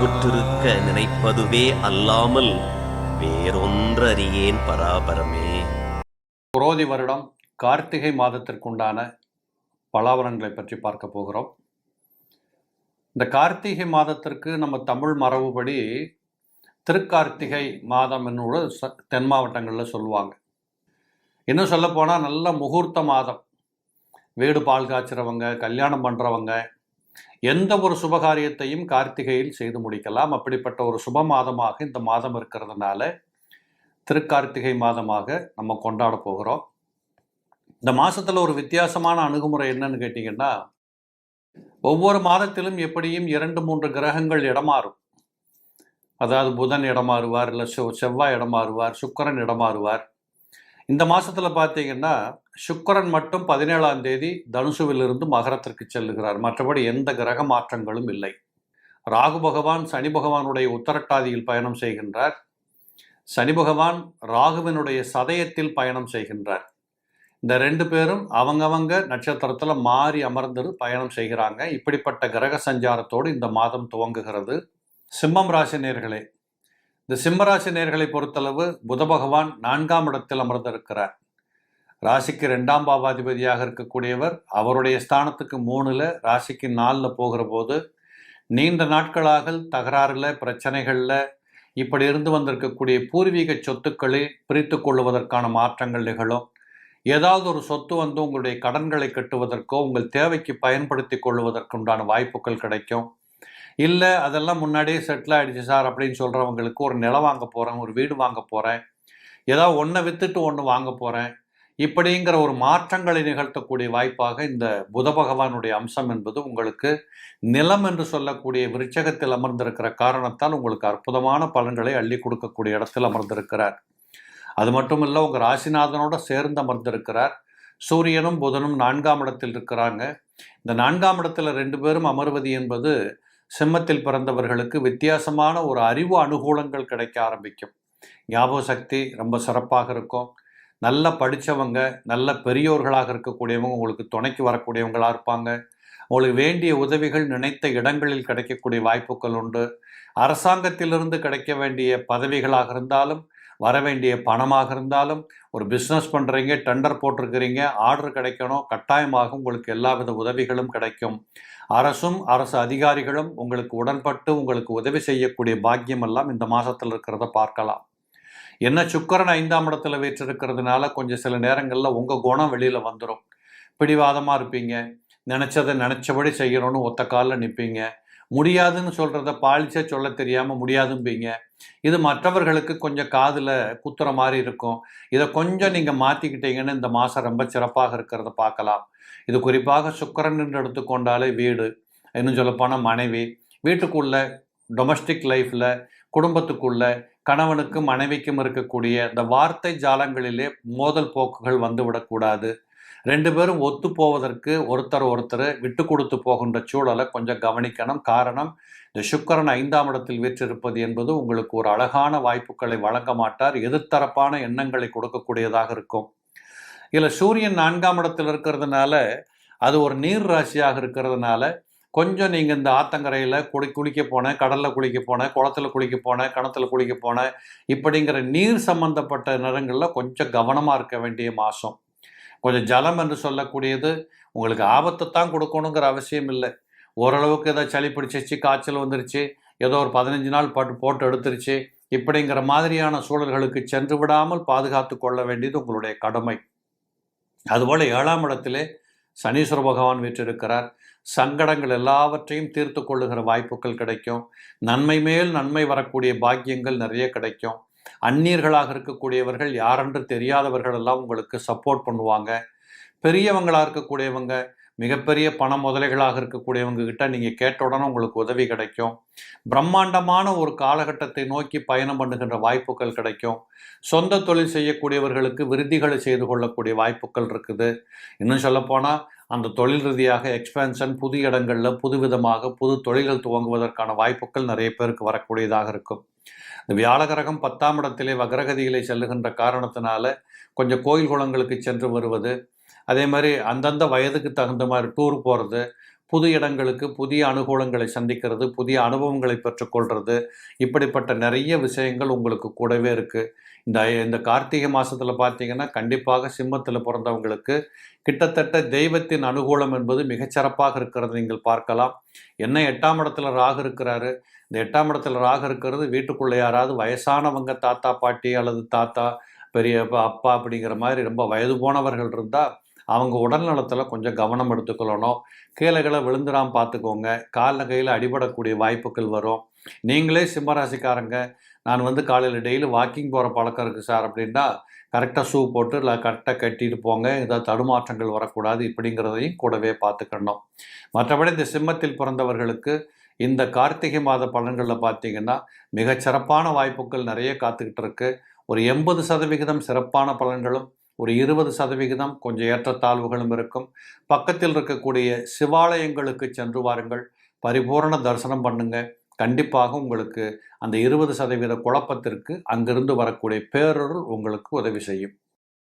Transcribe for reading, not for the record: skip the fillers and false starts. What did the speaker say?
உற்றுருக்க நினைப்பதுவே அல்லாமல் வேறொன்றறியேன் பராபரமே. குரோதி வருடம் கார்த்திகை மாதத்திற்குண்டான பலாபலன்களை பற்றி பார்க்க போகிறோம். இந்த கார்த்திகை மாதத்திற்கு நம்ம தமிழ் மரபுபடி திருக்கார்த்திகை மாதம் என்னோட தென் மாவட்டங்களில் சொல்லுவாங்க. இன்னும் சொல்லப்போனால் நல்ல முகூர்த்த மாதம். வீடு பால் காய்ச்சிறவங்க, கல்யாணம் பண்ணுறவங்க, எந்த ஒரு சுபகாரியத்தையும் கார்த்திகையில் செய்து முடிக்கலாம். அப்படிப்பட்ட ஒரு சுப மாதமாக இந்த மாதம் இருக்கிறதுனால திருக்கார்த்திகை மாதமாக நம்ம கொண்டாட போகிறோம். இந்த மாதத்தில் ஒரு வித்தியாசமான அணுகுமுறை என்னன்னு கேட்டிங்கன்னா, ஒவ்வொரு மாதத்திலும் எப்படியும் 2-3 கிரகங்கள் இடமாறும். அதாவது புதன் இடமாறுவார், இல்லை செவ்வாய் இடமாறுவார், சுக்கிரன் இடமாறுவார். இந்த மாதத்தில் பார்த்தீங்கன்னா சுக்கிரன் மட்டும் 17ஆம் தேதி தனுசுவிலிருந்து மகரத்திற்கு செல்லுகிறார். மற்றபடி எந்த கிரக மாற்றங்களும் இல்லை. ராகு பகவான் சனி பகவானுடைய உத்தரட்டாதியில் பயணம் செய்கின்றார். சனி பகவான் ராகுவினுடைய சதயத்தில் பயணம் செய்கின்றார். இந்த 2 பேரும் அவங்கவங்க நட்சத்திரத்தில் மாறி அமர்ந்து பயணம் செய்கிறாங்க. இப்படிப்பட்ட கிரக சஞ்சாரத்தோடு இந்த மாதம் துவங்குகிறது. சிம்மம் ராசி நேயர்களே, இந்த சிம்மராசி நேயர்களை பொறுத்தளவு புத பகவான் 4ஆம் இடத்தில் அமர்ந்திருக்கிறார். ராசிக்கு 2ஆம் பாவாதிபதியாக இருக்கக்கூடியவர் அவருடைய ஸ்தானத்துக்கு 3ல், ராசிக்கு 4ல் போகிற போது நீண்ட நாட்களாக தகராறுல, பிரச்சனைகளில் இப்படி இருந்து வந்திருக்கக்கூடிய பூர்வீக சொத்துக்களை பிரித்து கொள்வதற்கான மாற்றங்கள் நிகழும். ஏதாவது ஒரு சொத்து வந்து உங்களுடைய கடன்களை கட்டுவதற்கோ உங்கள் தேவைக்கு பயன்படுத்தி கொள்வதற்குண்டான வாய்ப்புகள் கிடைக்கும். இல்லை அதெல்லாம் முன்னாடியே செட்டில் ஆகிடுச்சு சார் அப்படின்னு சொல்கிறவங்களுக்கு ஒரு நிலம் வாங்க போகிறேன், ஒரு வீடு வாங்க போகிறேன், ஏதாவது ஒன்றை விற்றுட்டு ஒன்று வாங்க போகிறேன், இப்படிங்கிற ஒரு மாற்றங்களை நிகழ்த்தக்கூடிய வாய்ப்பாக இந்த புத பகவானுடைய அம்சம் என்பது உங்களுக்கு நிலம் என்று சொல்லக்கூடிய விருச்சகத்தில் அமர்ந்திருக்கிற காரணத்தால் உங்களுக்கு அற்புதமான பலன்களை அள்ளி கொடுக்கக்கூடிய இடத்தில் அமர்ந்திருக்கிறார். அது மட்டும் இல்லை, உங்கள் ராசிநாதனோட சேர்ந்து அமர்ந்திருக்கிறார். சூரியனும் புதனும் 4ஆம் இடத்தில் இருக்கிறாங்க. இந்த 4ஆம் இடத்துல 2 பேரும் அமர்வது என்பது சிம்மத்தில் பிறந்தவர்களுக்கு வித்தியாசமான ஒரு அறிவு அனுகூலங்கள் கிடைக்க ஆரம்பிக்கும். ஞாபக சக்தி ரொம்ப சிறப்பாக இருக்கும். நல்ல படித்தவங்க, நல்ல பெரியோர்களாக இருக்கக்கூடியவங்க உங்களுக்கு துணைக்கு வரக்கூடியவங்களாக இருப்பாங்க. உங்களுக்கு வேண்டிய உதவிகள் நினைத்த இடங்களில் கிடைக்கக்கூடிய வாய்ப்புகள் உண்டு. அரசாங்கத்திலிருந்து கிடைக்க வேண்டிய பதவிகளாக இருந்தாலும், வர வேண்டிய பணமாக இருந்தாலும், ஒரு பிஸ்னஸ் பண்ணுறீங்க, டெண்டர் போட்டிருக்கிறீங்க, ஆர்டர் கிடைக்கணும், கட்டாயமாக உங்களுக்கு எல்லா வித உதவிகளும் கிடைக்கும். அரசும் அரசு அதிகாரிகளும் உங்களுக்கு உடன்பட்டு உங்களுக்கு உதவி செய்யக்கூடிய பாக்கியம் எல்லாம் இந்த மாதத்தில் இருக்கிறத பார்க்கலாம். என்ன சுக்கிரன் 5ஆம் இடத்துல வீற்றிருக்கிறதுனால கொஞ்சம் சில நேரங்களில் உங்கள் குணம் வெளியில் வந்துடும். பிடிவாதமாக இருப்பீங்க, நினச்சதை நினச்சபடி செய்யணும்னு ஒத்த காலில் நிற்பீங்க. முடியாதுன்னு சொல்கிறத பாலிச்சே சொல்ல தெரியாமல் முடியாதும்பீங்க. இது மற்றவர்களுக்கு கொஞ்சம் காதில் குத்துற மாதிரி இருக்கும். இதை கொஞ்சம் நீங்கள் மாற்றிக்கிட்டீங்கன்னு இந்த மாதம் ரொம்ப சிறப்பாக இருக்கிறத பார்க்கலாம். இது குறிப்பாக சுக்கிரன் என்று எடுத்துக்கொண்டாலே வீடு, இன்னும் சொல்லப்போனால் மனைவி, வீட்டுக்குள்ள டொமஸ்டிக் லைஃப்பில், குடும்பத்துக்குள்ள கணவனுக்கும் மனைவிக்கும் இருக்கக்கூடிய இந்த வார்த்தை ஜாலங்களிலே மோதல் போக்குகள் வந்து விடக்கூடாது. 2 பேரும் ஒத்து போவதற்கு ஒருத்தர் விட்டு கொடுத்து போகின்ற சூழலை கொஞ்சம் கவனிக்கணும். காரணம், இந்த சுக்கிரன் 5ஆம் இடத்தில் வீற்றிருப்பது என்பது உங்களுக்கு ஒரு அழகான வாய்ப்புகளை வழங்க மாட்டார். எதிர்த்தரப்பான எண்ணங்களை கொடுக்கக்கூடியதாக இருக்கும். இதில் சூரியன் 4ஆம் இடத்தில் இருக்கிறதுனால, அது ஒரு நீர் ராசியாக இருக்கிறதுனால, கொஞ்சம் நீங்கள் இந்த ஆத்தங்கரையில் குளிக்க போனேன், கடலில் குளிக்க போனேன், குளத்தில் குளிக்க போனேன், கிணத்துல குளிக்க போனேன், இப்படிங்கிற நீர் சம்பந்தப்பட்ட நேரங்களில் கொஞ்சம் கவனமாக இருக்க வேண்டிய மாதம். கொஞ்சம் ஜலம் என்று சொல்லக்கூடியது உங்களுக்கு ஆபத்தை தான் கொடுக்கணுங்கிற அவசியம் இல்லை. ஓரளவுக்கு ஏதோ சளி பிடிச்சிச்சு, காய்ச்சல் வந்துருச்சு, ஏதோ ஒரு 15 நாள் போட்டு எடுத்துருச்சு, இப்படிங்கிற மாதிரியான சூழல்களுக்கு சென்று விடாமல் பாதுகாத்து கொள்ள வேண்டியது உங்களுடைய கடமை. அதுபோல் 7ஆம் இடத்திலே சனீஸ்வர பகவான் வீற்றிருக்கிறார். சங்கடங்கள் எல்லாவற்றையும் தீர்த்து கொள்ளுகிற வாய்ப்புகள் கிடைக்கும். நன்மை மேல் நன்மை வரக்கூடிய பாக்கியங்கள் நிறைய கிடைக்கும். அந்நியர்களாக இருக்கக்கூடியவர்கள், யாரென்று தெரியாதவர்கள் எல்லாம் உங்களுக்கு சப்போர்ட் பண்ணுவாங்க. பெரியவங்களாக இருக்கக்கூடியவங்க, மிகப்பெரிய பண முதலைகளாக இருக்கக்கூடியவங்க கிட்ட நீங்கள் கேட்ட உடனே உங்களுக்கு உதவி கிடைக்கும். பிரம்மாண்டமான ஒரு காலகட்டத்தை நோக்கி பயணம் பண்ணுகின்ற வாய்ப்புகள் கிடைக்கும். சொந்த தொழில் செய்யக்கூடியவர்களுக்கு விருத்திகளை செய்து கொள்ளக்கூடிய வாய்ப்புகள் இருக்குது. இன்னும் சொல்லப்போனால் அந்த தொழில் ரீதியாக எக்ஸ்பேன்ஷன், புது இடங்களில் புதுவிதமாக புது தொழில்கள் துவங்குவதற்கான வாய்ப்புகள் நிறைய பேருக்கு வரக்கூடியதாக இருக்கும். இந்த வியாழகிரகம் 10ஆம் இடத்திலே வக்ரகதியிலே செல்லுகின்ற காரணத்தினால கொஞ்சம் கோயில் குளங்களுக்கு சென்று வருவது, அதே மாதிரி அந்தந்த வயதுக்கு தகுந்த மாதிரி டூர் போகிறது, புது இடங்களுக்கு புதிய அனுகூலங்களை சந்திக்கிறது, புதிய அனுபவங்களை பெற்றுக்கொள்வது, இப்படிப்பட்ட நிறைய விஷயங்கள் உங்களுக்கு கூடவே இருக்குது. இந்த கார்த்திகை மாதத்தில் பார்த்தீங்கன்னா கண்டிப்பாக சிம்மத்தில் பிறந்தவங்களுக்கு கிட்டத்தட்ட தெய்வத்தின் அனுகூலம் என்பது மிகச்சிறப்பாக இருக்கிறது நீங்கள் பார்க்கலாம். என்ன 8ஆம் இடத்துல ராகு இருக்கிறாரு. இந்த 8ஆம் இடத்துல ராகு இருக்கிறது வீட்டுக்குள்ளே யாராவது வயசானவங்க, தாத்தா பாட்டி அல்லது தாத்தா பெரிய அப்பா அப்படிங்கிற மாதிரி ரொம்ப வயது போனவர்கள் இருந்தால் அவங்க உடல் நலத்தில் கொஞ்சம் கவனம் எடுத்துக்கொள்ளணும். கீழே விழுந்துடாம பார்த்துக்கோங்க. காலில் கையில் அடிபடக்கூடிய வாய்ப்புகள் வரும். நீங்களே சிம்மராசிக்காரங்க, நான் காலையில் டெய்லி வாக்கிங் போகிற பழக்கம் இருக்குது சார் அப்படின்னா, கரெக்டாக ஷூ போட்டு இல்லை கரெக்டாக கட்டிட்டு போங்க. ஏதாவது தடுமாற்றங்கள் வரக்கூடாது இப்படிங்கிறதையும் கூடவே பார்த்துக்கணும். மற்றபடி இந்த சிம்மத்தில் பிறந்தவர்களுக்கு இந்த கார்த்திகை மாத பலன்களில் பார்த்தீங்கன்னா மிகச்சிறப்பான வாய்ப்புகள் நிறைய காத்துக்கிட்டு இருக்கு. ஒரு 80% சிறப்பான பலன்களும், ஒரு 20% கொஞ்சம் ஏற்றத்தாழ்வுகளும் இருக்கும். பக்கத்தில் இருக்கக்கூடிய சிவாலயங்களுக்கு சென்று வாருங்கள், பரிபூரண தரிசனம் பண்ணுங்க. கண்டிப்பாக உங்களுக்கு அந்த 20% குழப்பத்திற்கு அங்கிருந்து வரக்கூடிய பேரருள் உங்களுக்கு உதவி செய்யும்.